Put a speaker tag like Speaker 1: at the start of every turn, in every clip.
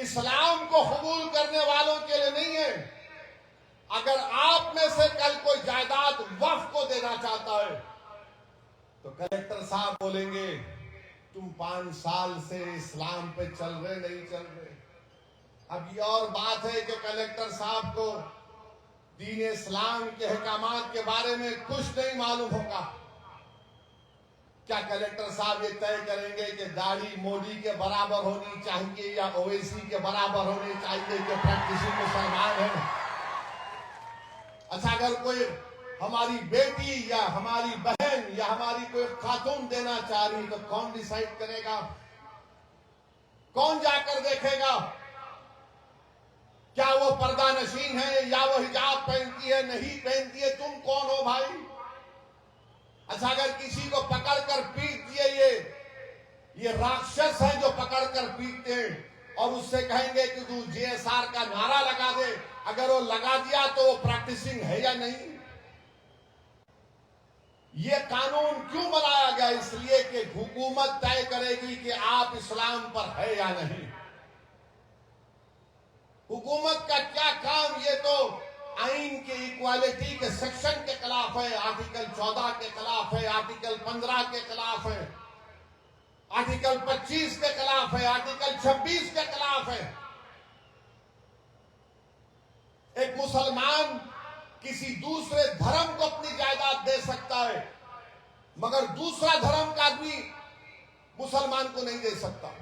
Speaker 1: इस्लाम को कबूल करने वालों के लिए नहीं है। अगर आप में से कल कोई जायदाद वक्फ को देना चाहता है तो कलेक्टर साहब बोलेंगे तुम 5 साल से इस्लाम पे चल रहे नहीं चल रहे। अब ये और बात है कि कलेक्टर साहब को दीन इस्लाम के अहकामात के बारे में कुछ नहीं मालूम होगा। क्या कलेक्टर साहब ये तय करेंगे कि दाढ़ी मोदी के बराबर होनी चाहिए या ओवैसी के बराबर होनी चाहिए कि प्रैक्टिसिंग मुसलमान है? अच्छा, अगर कोई हमारी बेटी या हमारी बहन या हमारी कोई खातून देना चाह रही तो कौन डिसाइड करेगा? कौन जाकर देखेगा क्या वो पर्दा नशीन है या वो हिजाब पहनती है नहीं पहनती है? तुम कौन हो भाई? अच्छा, अगर किसी को पकड़कर पीट दिए, ये राक्षस हैं जो पकड़कर पीटते हैं और उससे कहेंगे कि तू जीएसआर का नारा लगा दे, अगर वो लगा दिया तो वो प्रैक्टिसिंग है या नहीं? ये कानून क्यों बनाया गया? इसलिए कि हुकूमत तय करेगी कि आप इस्लाम पर है या नहीं। हुकूमत का क्या काम? ये तो आइन के इक्वालिटी के सेक्शन के खिलाफ है, आर्टिकल 14 के खिलाफ है, आर्टिकल 15 के खिलाफ है, आर्टिकल 25 के खिलाफ है, आर्टिकल 26 के खिलाफ है। एक मुसलमान किसी दूसरे धर्म को अपनी जायदाद दे सकता है, मगर दूसरा धर्म का आदमी मुसलमान को नहीं दे सकता।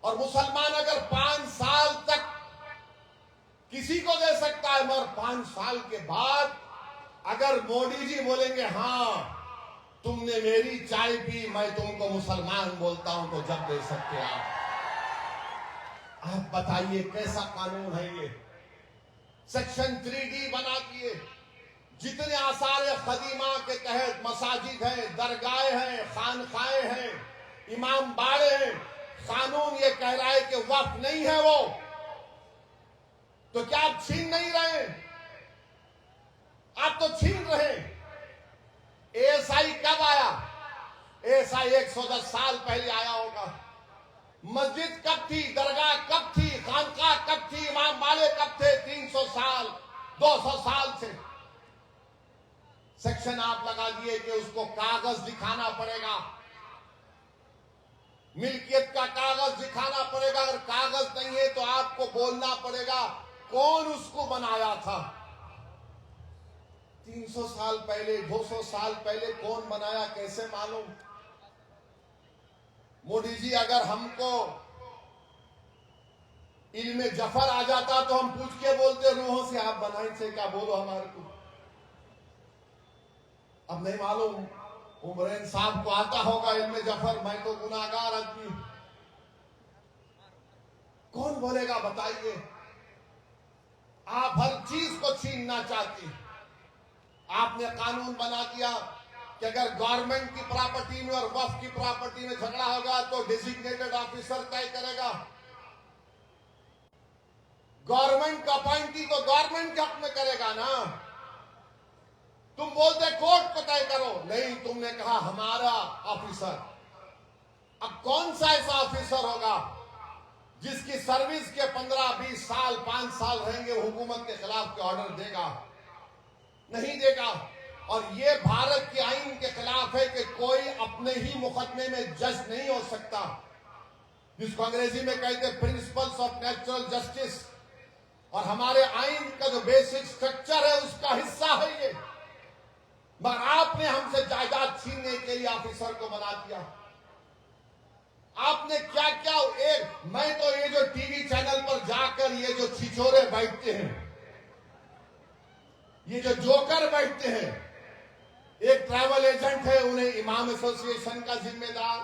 Speaker 1: और मुसलमान अगर 5 साल तक किसी को दे सकता है, मगर 5 साल के बाद अगर मोदी जी बोलेंगे हाँ तुमने मेरी चाय पी, मैं तुमको मुसलमान बोलता हूं, तो जब दे सकते आप बताइए कैसा कानून है ये? सेक्शन 3D बना दिए। जितने आसार खदीमा के तहत मसाजिद हैं, दरगाहें हैं, खानखाएं हैं, इमाम बाड़े हैं, कानून ये कह रहा है कि वक्फ नहीं है वो, तो क्या आप छीन नहीं रहे? आप तो छीन रहे। एएसआई कब आया? एएसआई 110 साल पहले आया होगा। मस्जिद कब थी? दरगाह कब थी? खानकाह कब थी? इमाम बाड़े कब थे? 300 साल 200 साल से। सेक्शन आप लगा दिए कि उसको कागज दिखाना पड़ेगा, मिल्कियत का कागज दिखाना पड़ेगा। अगर कागज नहीं है तो आपको बोलना पड़ेगा कौन उसको बनाया था। 300 साल पहले 200 साल पहले कौन बनाया कैसे मालूम? मोदी जी, अगर हमको इल्मे जफर आ जाता तो हम पूछ के बोलते रूहों से आप बनाए थे क्या? बोलो हमारे को। अब नहीं मालूम, उमरैन साहब को आता होगा इल्मे जफर, मैं तो गुनाहगार आदमी हूं। कौन बोलेगा बताइए? आप हर चीज को छीनना चाहती। आपने कानून बना दिया कि अगर गवर्नमेंट की प्रॉपर्टी में और वक्फ की प्रॉपर्टी में झगड़ा होगा तो डेजिग्नेटेड ऑफिसर तय करेगा। गवर्नमेंट का अपॉइंटी तो गवर्नमेंट के हक में करेगा ना। तुम बोलते कोर्ट को तय करो, नहीं, तुमने कहा हमारा ऑफिसर। अब कौन सा ऐसा ऑफिसर होगा जिसकी सर्विस के 15-20 साल 5 साल रहेंगे, हुकूमत के खिलाफ के ऑर्डर देगा? नहीं देगा। और ये भारत के आईन के खिलाफ है कि कोई अपने ही मुकदमे में जज नहीं हो सकता, जिसको अंग्रेजी में कहते हैं प्रिंसिपल्स ऑफ नेचुरल जस्टिस। और हमारे आईन का जो बेसिक स्ट्रक्चर है उसका हिस्सा है ये। मगर आपने हमसे जायदाद छीनने के लिए ऑफिसर को बना दिया। आपने क्या क्या मैं तो ये जो टीवी चैनल पर जाकर ये जो छिछोरे बैठते हैं, ये जो जोकर बैठते हैं, एक ट्रैवल एजेंट है उन्हें इमाम एसोसिएशन का जिम्मेदार,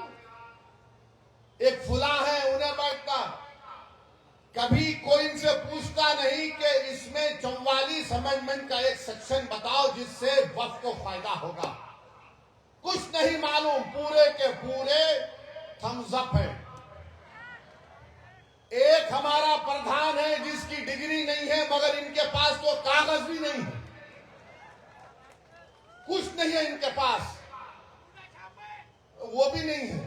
Speaker 1: एक फुला है उन्हें बैठता, कभी कोई इनसे पूछता नहीं कि इसमें 44 अमेंडमेंट का एक सेक्शन बताओ जिससे वक्फ को फायदा होगा। कुछ नहीं मालूम, पूरे के पूरे थम्स अप है। एक हमारा प्रधान है जिसकी डिग्री नहीं है, मगर इनके पास तो कागज भी नहीं है, कुछ नहीं है इनके पास, वो भी नहीं है,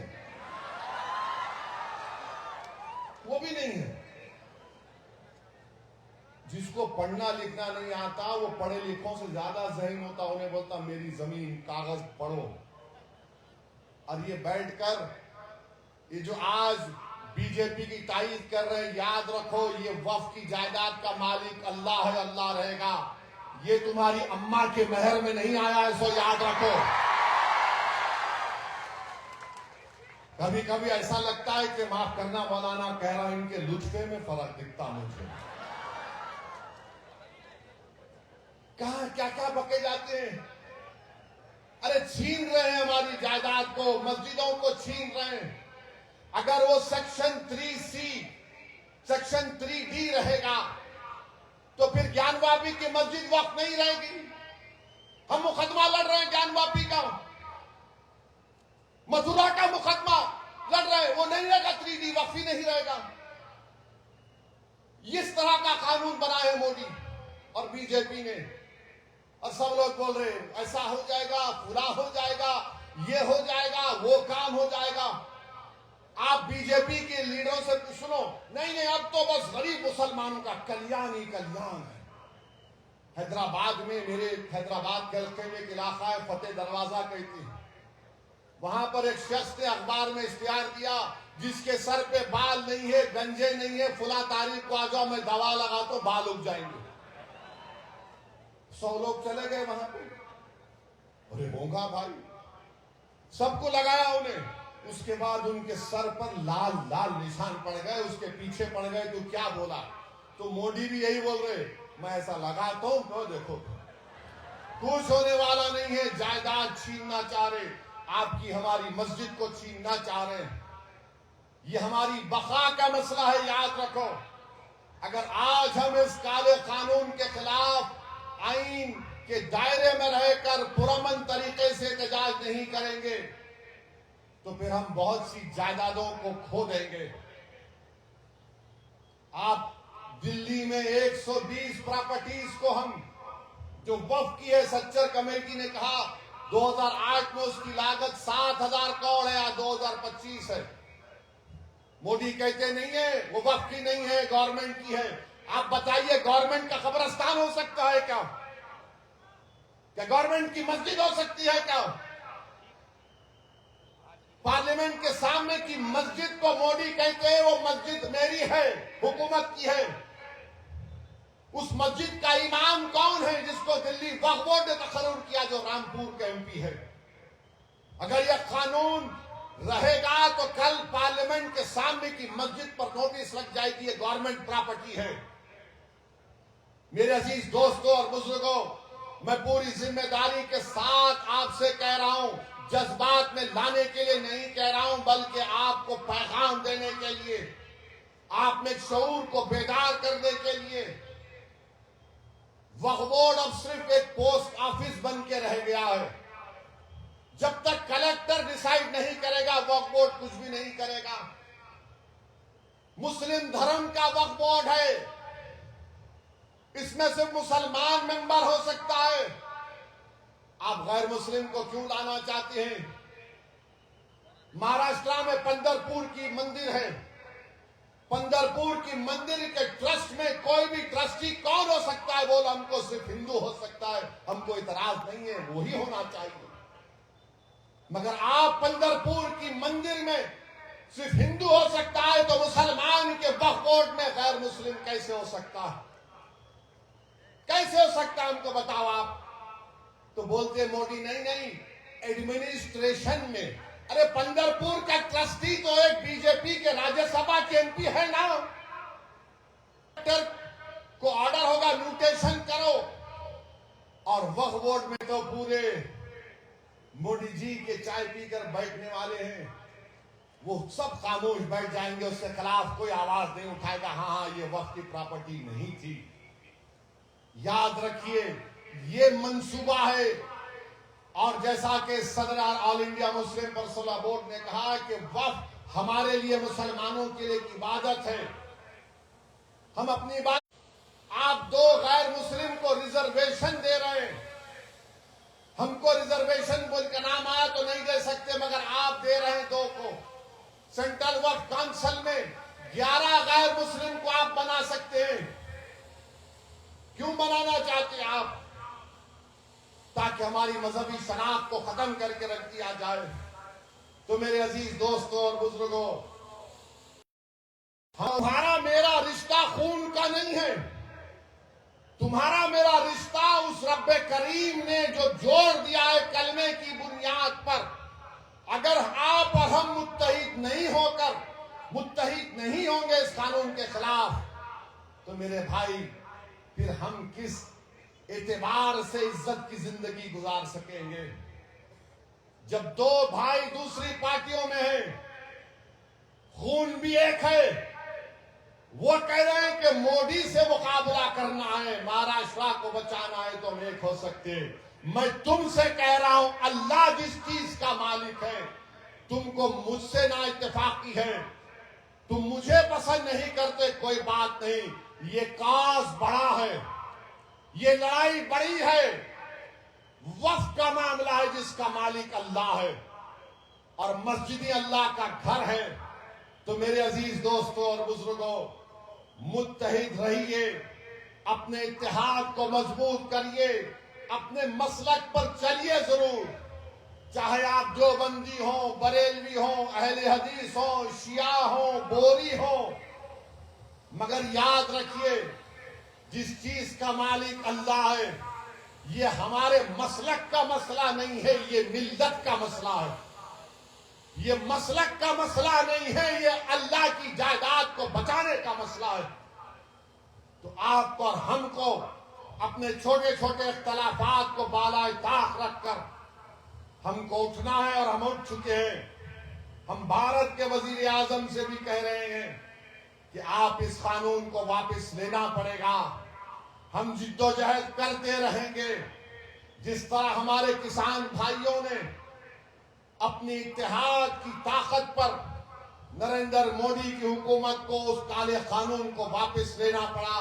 Speaker 1: वो भी नहीं है। जिसको पढ़ना लिखना नहीं आता वो पढ़े लिखों से ज्यादा ज़हीन होता, उन्हें बोलता मेरी जमीन कागज पढ़ो। और ये बैठकर ये जो आज बीजेपी की तारीफ कर रहे हैं, याद रखो ये वक्फ की जायदाद का मालिक अल्लाह है, अल्लाह रहेगा। ये तुम्हारी अम्मा के महर में नहीं आया है, सो याद रखो। कभी कभी ऐसा लगता है कि माफ करना मौलाना कह रहा, इनके लुत्फे में फर्क दिखता मुझे। कहा क्या क्या बके जाते हैं। अरे छीन रहे हैं हमारी जायदाद को, मस्जिदों को छीन रहे हैं। अगर वो सेक्शन 3C सेक्शन 3D रहेगा तो फिर ज्ञानवापी की मस्जिद वक्त नहीं रहेगी। हम मुकदमा लड़ रहे हैं ज्ञानवापी का, मथुरा का मुकदमा लड़ रहे हैं, वो नहीं रहेगा, 3D वक्त ही नहीं रहेगा। इस तरह का कानून बनाए मोदी और बीजेपी ने, और सब लोग बोल रहे हैं ऐसा हो जाएगा, पूरा हो जाएगा, ये हो जाएगा, वो काम हो जाएगा। आप बीजेपी के लीडरों से सुनो, नहीं नहीं अब तो बस गरीब मुसलमानों का कल्याण ही कल्याण है। हैदराबाद में, मेरे हैदराबाद के एक इलाका है फतेह दरवाजा कहती है, वहां पर एक शख्स ने अखबार में इश्तिहार दिया, जिसके सर पे बाल नहीं है, गंजे नहीं है, फुला तारीख को आ जाओ, मैं दवा लगा तो बाल उग जाएंगे। 100 लोग चले गए वहां पे। अरे होगा भाई, सबको लगाया उन्हें। उसके बाद उनके सर पर लाल लाल निशान पड़ गए, उसके पीछे पड़ गए। तो क्या बोला? तो मोदी भी यही बोल रहे, मैं ऐसा लगाता हूं तो देखो कुछ होने वाला नहीं है। जायदाद छीनना चाह रहे, आपकी हमारी मस्जिद को छीनना चाह रहे हैं। ये हमारी बका का मसला है, याद रखो। अगर आज हम इस काले कानून के खिलाफ आईन के दायरे में रहकर पुरअमन तरीके से एहतजाज नहीं करेंगे तो फिर हम बहुत सी जायदादों को खो देंगे। आप दिल्ली में 120 प्रॉपर्टीज को हम जो वक्फ की है, सच्चर कमेटी ने कहा 2008 में उसकी लागत 7,000 करोड़ है, या 2025 है। मोदी कहते नहीं है वो वक्फ की नहीं है, गवर्नमेंट की है। आप बताइए गवर्नमेंट का कब्रिस्तान हो सकता है क्या? क्या गवर्नमेंट की मस्जिद हो सकती है क्या? पार्लियामेंट के सामने की मस्जिद को मोदी कहते हैं वो मस्जिद मेरी है, हुकूमत की है। उस मस्जिद का इमाम कौन है जिसको दिल्ली वक्फ बोर्ड ने तकर्रुर किया, जो रामपुर के MP है। अगर यह कानून रहेगा तो कल पार्लियामेंट के सामने की मस्जिद पर नोटिस लग जाएगी, ये गवर्नमेंट प्रॉपर्टी है। मेरे अजीज दोस्तों और बुजुर्गों, मैं पूरी जिम्मेदारी के साथ आपसे कह रहा हूं, जज्बात में लाने के लिए नहीं कह रहा हूं, बल्कि आपको पैगाम देने के लिए, आप में शऊर को बेदार करने के लिए। वक्फ बोर्ड अब सिर्फ एक पोस्ट ऑफिस बन के रह गया है। जब तक कलेक्टर डिसाइड नहीं करेगा वक्फ बोर्ड कुछ भी नहीं करेगा। मुस्लिम धर्म का वक्फ बोर्ड है, इसमें सिर्फ मुसलमान मेंबर हो सकता है। आप गैर मुस्लिम को क्यों लाना चाहते हैं? महाराष्ट्र में पंढरपुर की मंदिर है, पंढरपुर की मंदिर के ट्रस्ट में कोई भी ट्रस्टी कौन हो सकता है? बोलो हमको सिर्फ हिंदू हो सकता है, हमको इतराज नहीं है, वही होना चाहिए। मगर आप पंढरपुर की मंदिर में सिर्फ हिंदू हो सकता है तो मुसलमान के वक्फ बोर्ड में गैर मुस्लिम कैसे हो सकता है? कैसे हो सकता है? हमको बताओ आप। तो बोलते मोदी नहीं नहीं एडमिनिस्ट्रेशन में। अरे पंढरपुर का ट्रस्टी तो एक बीजेपी के राज्यसभा के MP है ना। को ऑर्डर होगा म्यूटेशन करो, और वक्फ बोर्ड में तो पूरे मोदी जी के चाय पीकर बैठने वाले हैं, वो सब खामोश बैठ जाएंगे, उसके खिलाफ कोई आवाज नहीं उठाएगा। हाँ हाँ ये वक्फ की प्रॉपर्टी नहीं थी। याद रखिए ये मंसूबा है। और जैसा कि सदर all India Muslim personal board ने कहा कि वक्फ हमारे लिए मुसलमानों के लिए एक इबादत है। हम अपनी बात, आप 2 गैर मुस्लिम को रिजर्वेशन दे रहे हैं। हमको रिजर्वेशन बोल का नाम आया तो नहीं दे सकते, मगर आप दे रहे हैं 2 को। सेंट्रल वक्फ काउंसिल में 11 गैर मुस्लिम को आप बना सकते हैं। बनाना चाहते हैं आप, ताकि हमारी मजहबी शनाख्त को खत्म करके रख दिया जाए। तो मेरे अजीज दोस्तों और बुजुर्गों, तुम्हारा मेरा रिश्ता खून का नहीं है। तुम्हारा मेरा रिश्ता उस रब्बे करीम ने जो जोड़ दिया है कलमे की बुनियाद पर। अगर आप और हम मुत्तहिद नहीं होंगे इस कानून के खिलाफ, तो मेरे भाई फिर हम किस एतबार से इज्जत की जिंदगी गुजार सकेंगे? जब दो भाई दूसरी पार्टियों में हैं, खून भी एक है, वो कह रहे हैं कि मोदी से मुकाबला करना है, महाराष्ट्र को बचाना है, तो हम एक हो सकते। मैं तुमसे कह रहा हूं, अल्लाह जिस चीज का मालिक है, तुमको मुझसे ना इत्तेफाकी है, तुम मुझे पसंद नहीं करते, कोई बात नहीं। ये काज बड़ा है, ये लड़ाई बड़ी है, वक्फ का मामला है जिसका मालिक अल्लाह है, और मस्जिद अल्लाह का घर है। तो मेरे अजीज दोस्तों और बुजुर्गों, मुत्तहिद रहिए, अपने इत्तेहाद को मजबूत करिए, अपने मसलक पर चलिए जरूर, चाहे आप देवबंदी हो, बरेलवी हो, अहले हदीस हो, शिया हो, बोरी हो, मगर याद रखिए जिस चीज का मालिक अल्लाह है, ये हमारे मसलक का मसला नहीं है, ये मिल्लत का मसला है। ये मसलक का मसला नहीं है, ये अल्लाह की जायदाद को बचाने का मसला है। तो आपको और हमको अपने छोटे छोटे इख्तलाफात को बालाए ताक रखकर हमको उठना है, और हम उठ चुके हैं। हम भारत के वजीर आजम से भी कह रहे हैं कि आप इस कानून को वापस लेना पड़ेगा। हम जिद्दोजहद करते रहेंगे। जिस तरह हमारे किसान भाइयों ने अपनी इत्तेहाद की ताकत पर नरेंद्र मोदी की हुकूमत को, उस काले कानून को वापस लेना पड़ा,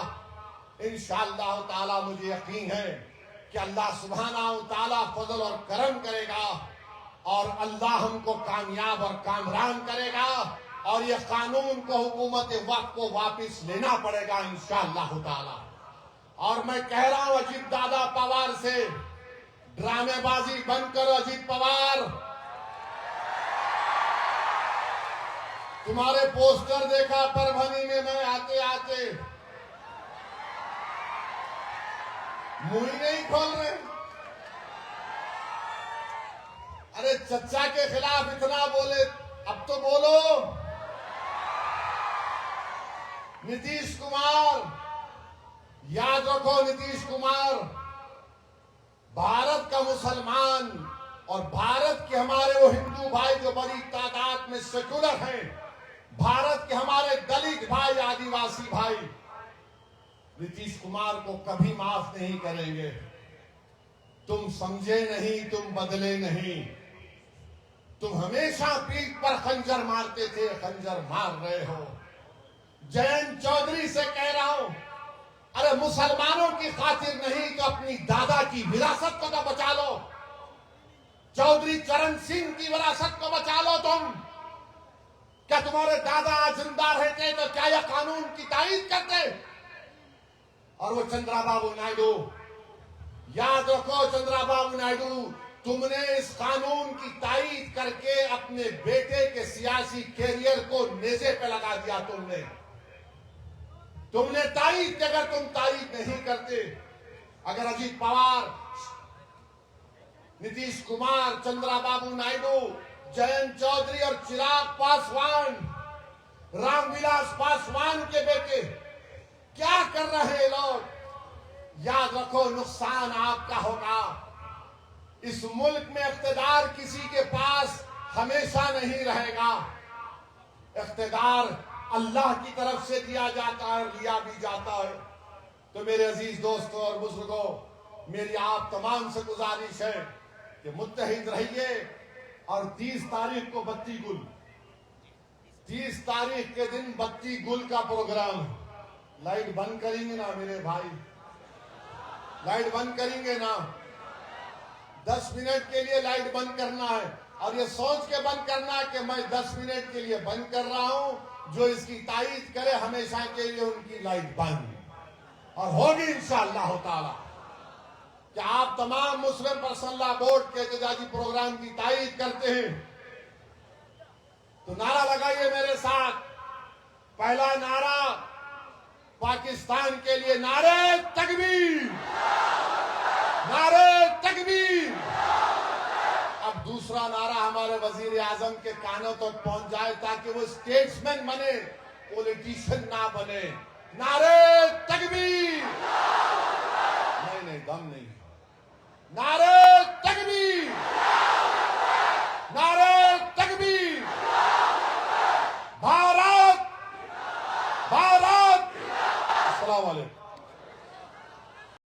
Speaker 1: इंशाअल्लाह ताला मुझे यकीन है कि अल्लाह सुब्हानाहु ताला फजल और करम करेगा, और अल्लाह हमको कामयाब और कामरान करेगा, और यह कानून को, हुकूमत वक्त को वापस लेना पड़ेगा इंशाअल्लाह ताला। और मैं कह रहा हूं अजीत दादा पवार से, ड्रामेबाजी बंद करो अजीत पवार। तुम्हारे पोस्टर देखा परभनी में मैं आते आते, मुंह ही नहीं खोल रहे। अरे चच्चा के खिलाफ इतना बोले, अब तो बोलो। नीतीश कुमार, याद रखो, नीतीश कुमार भारत का मुसलमान और भारत के हमारे वो हिंदू भाई जो बड़ी तादाद में सेकुलर हैं, भारत के हमारे दलित भाई, आदिवासी भाई, नीतीश कुमार को कभी माफ नहीं करेंगे। तुम समझे नहीं, तुम बदले नहीं। तुम हमेशा पीठ पर खंजर मारते थे, खंजर मार रहे हो। जयंत चौधरी से कह रहा हूं, अरे मुसलमानों की खातिर नहीं तो अपनी दादा की विरासत को तो बचा लो। चौधरी चरण सिंह की विरासत को बचा लो तुम। क्या तुम्हारे दादा आज जिंदा रहते तो क्या यह कानून की तायीद करते? और वो चंद्राबाबू नायडू, याद रखो चंद्राबाबू नायडू, तुमने इस कानून की तायीद करके अपने बेटे के सियासी कैरियर को नेज़े पे लगा दिया। तुमने तायीद, अगर तुम तायीद नहीं करते, अगर अजीत पवार, नीतीश कुमार, चंद्राबाबू नायडू, जयंत चौधरी और चिराग पासवान, रामविलास पासवान के बेटे क्या कर रहे हैं लोग, याद रखो नुकसान आपका होगा। इस मुल्क में इख्तिदार किसी के पास हमेशा नहीं रहेगा। इख्तिदार अल्लाह की तरफ से दिया जाता है, लिया भी जाता है। तो मेरे अजीज दोस्तों और बुजुर्गों, मेरी आप तमाम से गुजारिश है कि मुत्तहिद रहिए। और 30 तारीख को बत्ती गुल, 30 तारीख के दिन बत्ती गुल का प्रोग्राम। लाइट बंद करेंगे ना मेरे भाई, लाइट बंद करेंगे ना? 10 मिनट के लिए लाइट बंद करना है, और ये सोच के बंद करना है कि मैं 10 मिनट के लिए बंद कर रहा हूं, जो इसकी तायीद करे हमेशा के लिए उनकी लाइट बंद। और होगी इंशाअल्लाह ताला कि आप तमाम मुस्लिम पर्सनल लॉ बोर्ड के एहतजाजी प्रोग्राम की तायीद करते हैं तो नारा लगाइए मेरे साथ। पहला नारा पाकिस्तान के लिए नारे तकबीर, नारे तकबीर। अब दूसरा नारा हमारे वजीर आजम के कानों तक पहुंच जाए ताकि वो स्टेट्समैन बने, पॉलिटिशियन ना बने। नारे तकबीर, नहीं दम नहीं, नारे